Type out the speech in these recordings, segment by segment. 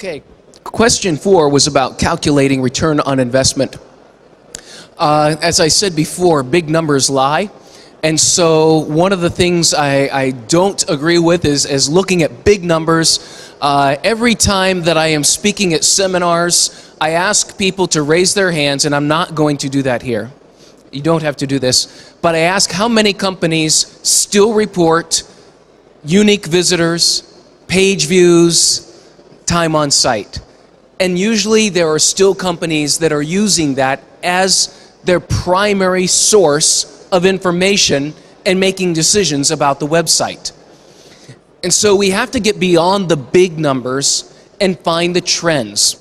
Okay, question 4 was about calculating return on investment. As I said before, big numbers lie. And so one of the things I don't agree with is looking at big numbers. Every time that I am speaking at seminars, I ask people to raise their hands, and I'm not going to do that here. You don't have to do this. But I ask how many companies still report unique visitors, page views, time on site. And usually there are still companies that are using that as their primary source of information and making decisions about the website. And so we have to get beyond the big numbers and find the trends.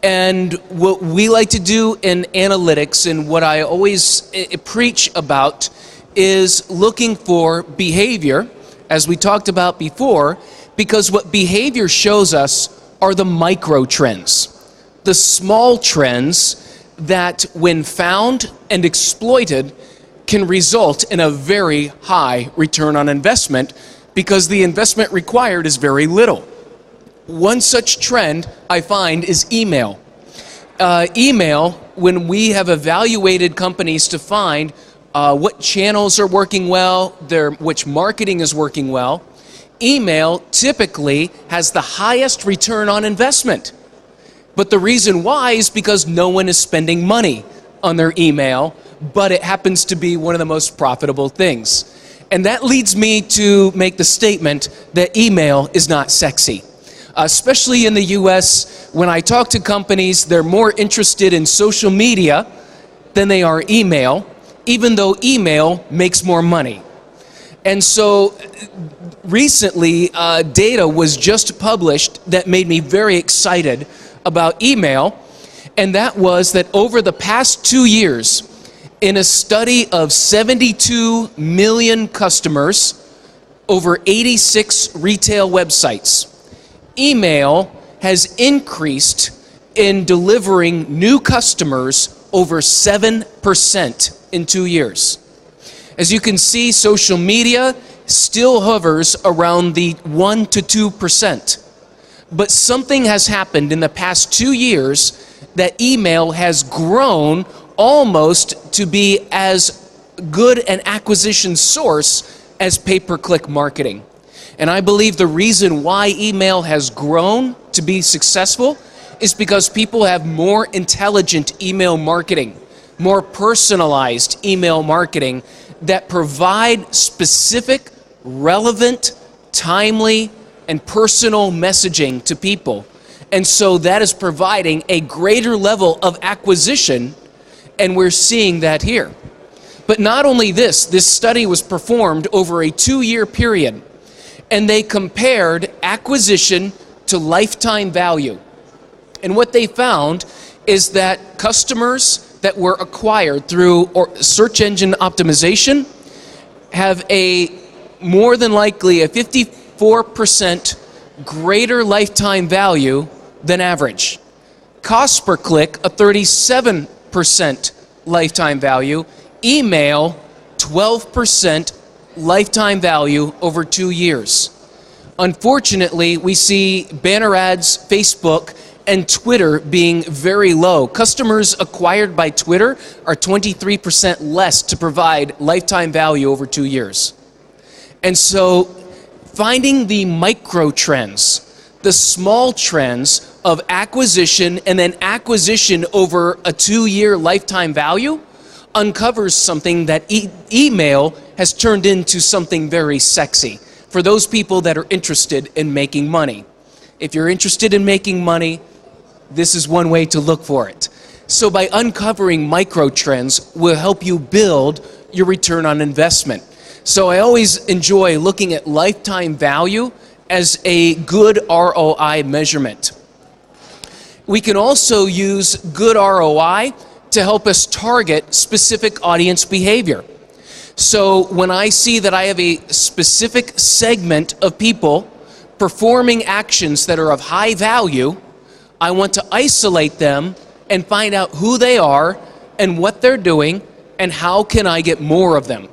And what we like to do in analytics, and what I always preach about, is looking for behavior, as we talked about before, because what behavior shows us are the micro trends, the small trends that, when found and exploited, can result in a very high return on investment because the investment required is very little. One such trend I find is email. Email, when we have evaluated companies to find what channels are working well, which marketing is working well, email typically has the highest return on investment. But the reason why is because no one is spending money on their email, but it happens to be one of the most profitable things. And that leads me to make the statement that email is not sexy. Especially in the US, when I talk to companies, they're more interested in social media than they are email, even though email makes more money. And so recently, data was just published that made me very excited about email, and that was that over the past 2 years, in a study of 72 million customers, over 86 retail websites, email has increased in delivering new customers over 7% in 2 years. As you can see, social media still hovers around the 1 to 2%. But something has happened in the past 2 years that email has grown almost to be as good an acquisition source as pay-per-click marketing. And I believe the reason why email has grown to be successful is because people have more intelligent email marketing, more personalized email marketing that provide specific, relevant, timely, and personal messaging to people. And so that is providing a greater level of acquisition, and we're seeing that here. But not only this study was performed over a 2-year period, and they compared acquisition to lifetime value. And what they found is that customers that were acquired through search engine optimization have more than likely a 54% greater lifetime value than average. Cost per click, a 37% lifetime value. Email, 12% lifetime value over 2 years. Unfortunately, we see banner ads, Facebook, and Twitter being very low. Customers acquired by Twitter are 23% less to provide lifetime value over 2 years. And so finding the micro trends, the small trends of acquisition and then acquisition over a 2-year lifetime value uncovers something that email has turned into something very sexy for those people that are interested in making money. If you're interested in making money, this is one way to look for it. So by uncovering micro trends will help you build your return on investment. So I always enjoy looking at lifetime value as a good ROI measurement. We can also use good ROI to help us target specific audience behavior. So when I see that I have a specific segment of people performing actions that are of high value, I want to isolate them and find out who they are and what they're doing and how can I get more of them.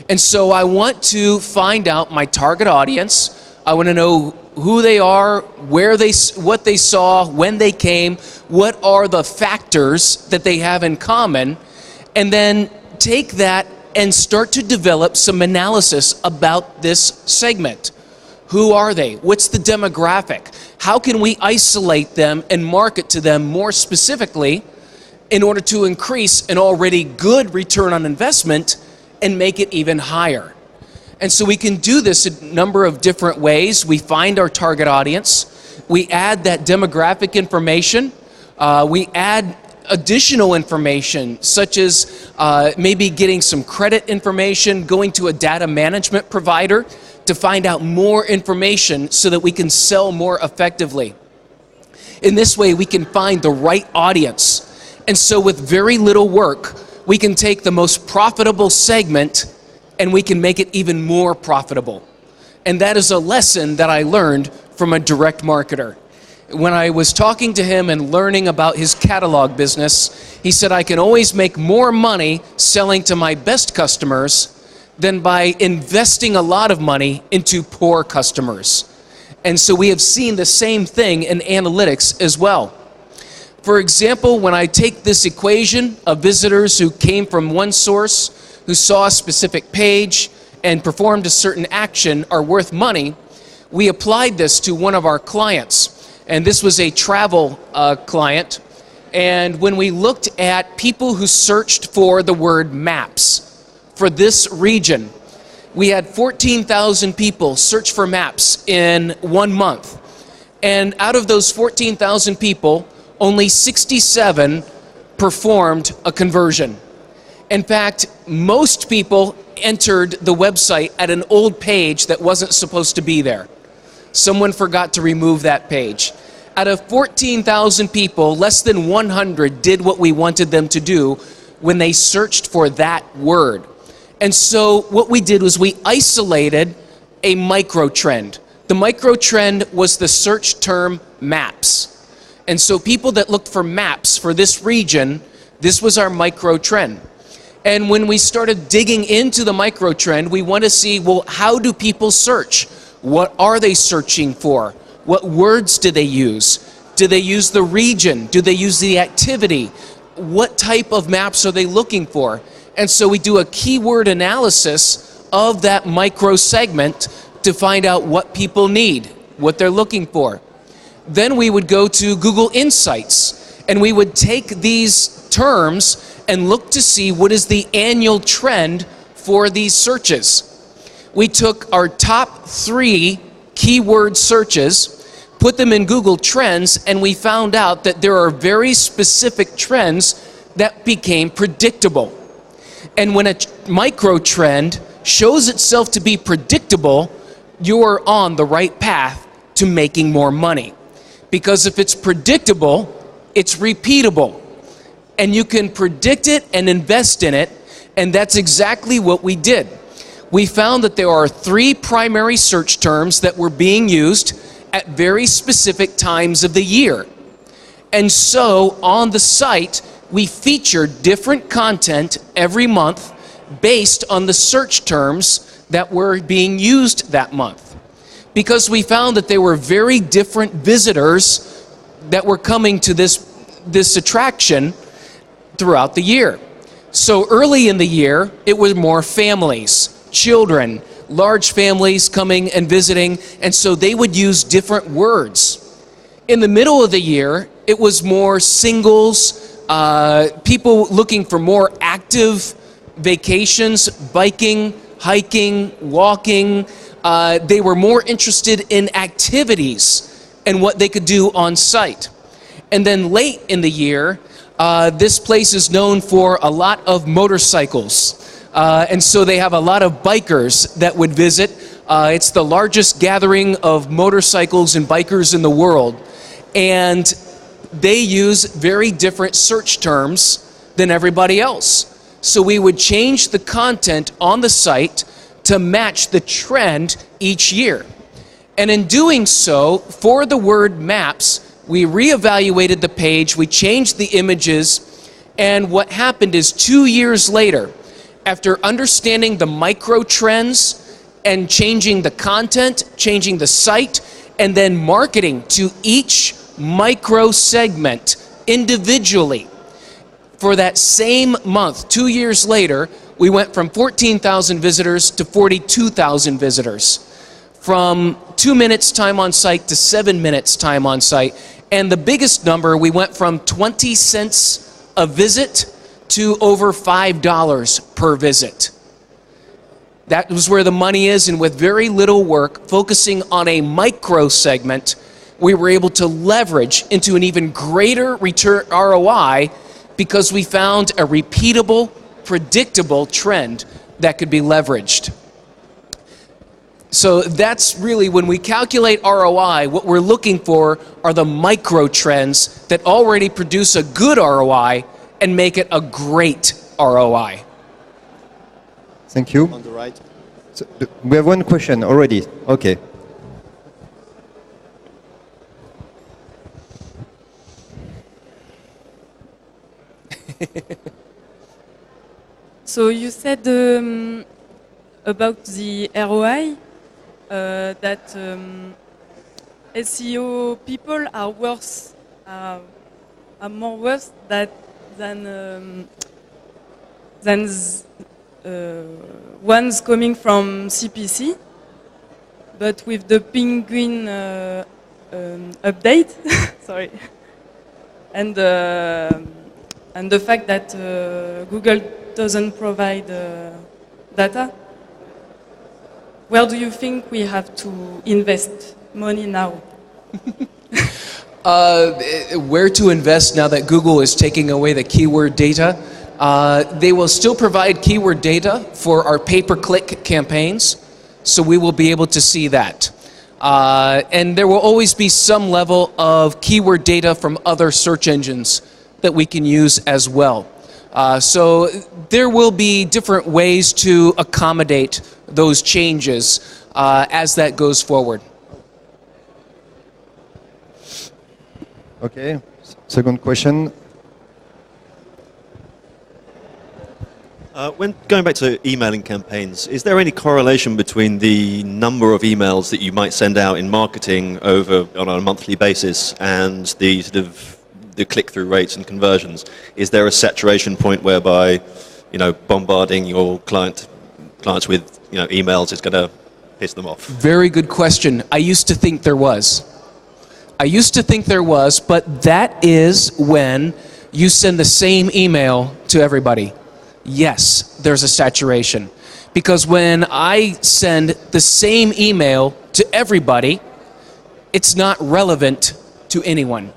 And so I want to find out my target audience. I want to know who they are, what they saw, when they came, what are the factors that they have in common, and then take that and start to develop some analysis about this segment. Who are they? What's the demographic? How can we isolate them and market to them more specifically in order to increase an already good return on investment and make it even higher? And so we can do this a number of different ways. We find our target audience, we add that demographic information, we add additional information such as maybe getting some credit information, going to a data management provider to find out more information so that we can sell more effectively. In this way, we can find the right audience. And so with very little work, we can take the most profitable segment and we can make it even more profitable. And that is a lesson that I learned from a direct marketer. When I was talking to him and learning about his catalog business, he said, I can always make more money selling to my best customers than by investing a lot of money into poor customers. And so we have seen the same thing in analytics as well. For example, when I take this equation of visitors who came from one source, who saw a specific page and performed a certain action are worth money, we applied this to one of our clients. And this was a travel client. And when we looked at people who searched for the word maps for this region, we had 14,000 people search for maps in 1 month. And out of those 14,000 people, only 67 performed a conversion. In fact, most people entered the website at an old page that wasn't supposed to be there. Someone forgot to remove that page. Out of 14,000 people, less than 100 did what we wanted them to do when they searched for that word. And so what we did was we isolated a micro trend. The micro trend was the search term maps. And so people that looked for maps for this region, this was our micro trend. And when we started digging into the micro trend, we want to see, well, how do people search? What are they searching for? What words do they use? Do they use the region? Do they use the activity? What type of maps are they looking for? And so we do a keyword analysis of that micro segment to find out what people need, what they're looking for. Then we would go to Google Insights and we would take these terms and look to see what is the annual trend for these searches. We took our top 3 keyword searches, put them in Google Trends, and we found out that there are very specific trends that became predictable. And when a micro trend shows itself to be predictable, you're on the right path to making more money. Because if it's predictable, it's repeatable. And you can predict it and invest in it, and that's exactly what we did. We found that there are 3 primary search terms that were being used at very specific times of the year. And so on the site, we featured different content every month based on the search terms that were being used that month. Because we found that there were very different visitors that were coming to this attraction throughout the year. So early in the year, it was more families, children, large families coming and visiting, and so they would use different words. In the middle of the year, it was more singles, people looking for more active vacations, biking, hiking, walking. They were more interested in activities and what they could do on site. And then late in the year, this place is known for a lot of motorcycles. And so they have a lot of bikers that would visit. It's the largest gathering of motorcycles and bikers in the world. And they use very different search terms than everybody else. So we would change the content on the site to match the trend each year. And in doing so, for the word maps, we reevaluated the page, we changed the images, and what happened is 2 years later, after understanding the micro trends and changing the content, changing the site, and then marketing to each micro segment individually. For that same month, 2 years later, we went from 14,000 visitors to 42,000 visitors. From 2 minutes time on site to 7 minutes time on site. And the biggest number, we went from 20 cents a visit to over $5 per visit. That was where the money is, and with very little work, focusing on a micro segment, we were able to leverage into an even greater return ROI because we found a repeatable, predictable trend that could be leveraged. So that's really, when we calculate ROI, what we're looking for are the micro trends that already produce a good ROI and make it a great ROI. Thank you. On the right. So, we have one question already. Okay. So you said about the ROI that SEO people are worse, are more worse than ones coming from CPC, but with the Penguin update, sorry, and the fact that Google doesn't provide data, where do you think we have to invest money now? Where to invest now that Google is taking away the keyword data? They will still provide keyword data for our pay-per-click campaigns, so we will be able to see that. And there will always be some level of keyword data from other search engines that we can use as well. So there will be different ways to accommodate those changes as that goes forward. Okay. Second question. When going back to emailing campaigns, is there any correlation between the number of emails that you might send out in marketing on a monthly basis and the sort of the click-through rates and conversions? Is there a saturation point whereby, bombarding your clients with, emails is going to piss them off? Very good question. I used to think there was. But that is when you send the same email to everybody. Yes, there's a saturation. Because when I send the same email to everybody, it's not relevant to anyone.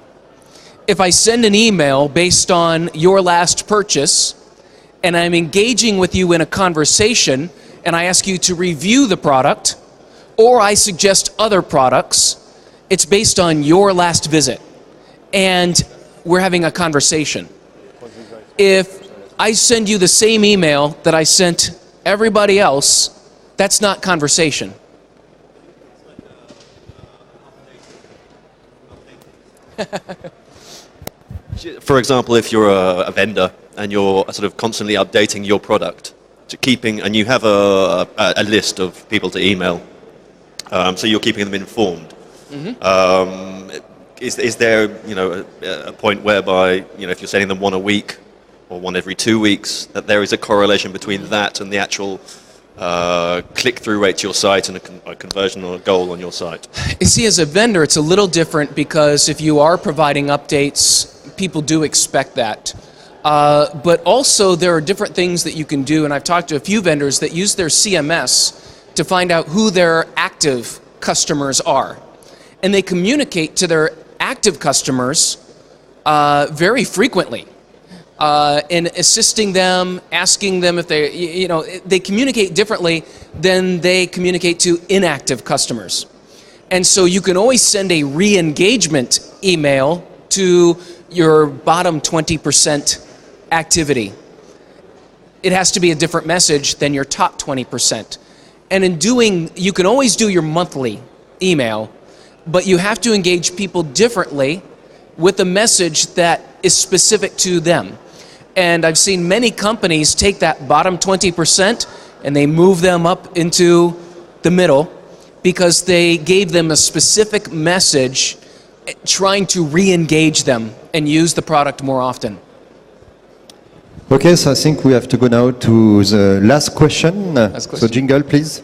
If I send an email based on your last purchase, and I'm engaging with you in a conversation, and I ask you to review the product, or I suggest other products, it's based on your last visit. And we're having a conversation. If I send you the same email that I sent everybody else, that's not conversation. For example, if you're a vendor and you're sort of constantly updating your product, and you have a list of people to email, so you're keeping them informed. Mm-hmm. Is there a point whereby if you're sending them one a week or one every 2 weeks, that there is a correlation between that and the actual click-through rate to your site and a conversion or a goal on your site? You see, as a vendor, it's a little different because if you are providing updates, people do expect that. But also there are different things that you can do, and I've talked to a few vendors that use their CMS to find out who their active customers are. And they communicate to their active customers very frequently. In assisting them, asking them if they communicate differently than they communicate to inactive customers. And so you can always send a re-engagement email to your bottom 20% activity. It has to be a different message than your top 20%. And in doing, you can always do your monthly email, but you have to engage people differently with a message that is specific to them. And I've seen many companies take that bottom 20% and they move them up into the middle, because they gave them a specific message trying to re-engage them and use the product more often. Okay, so I think we have to go now to the last question. Last question. So jingle, please.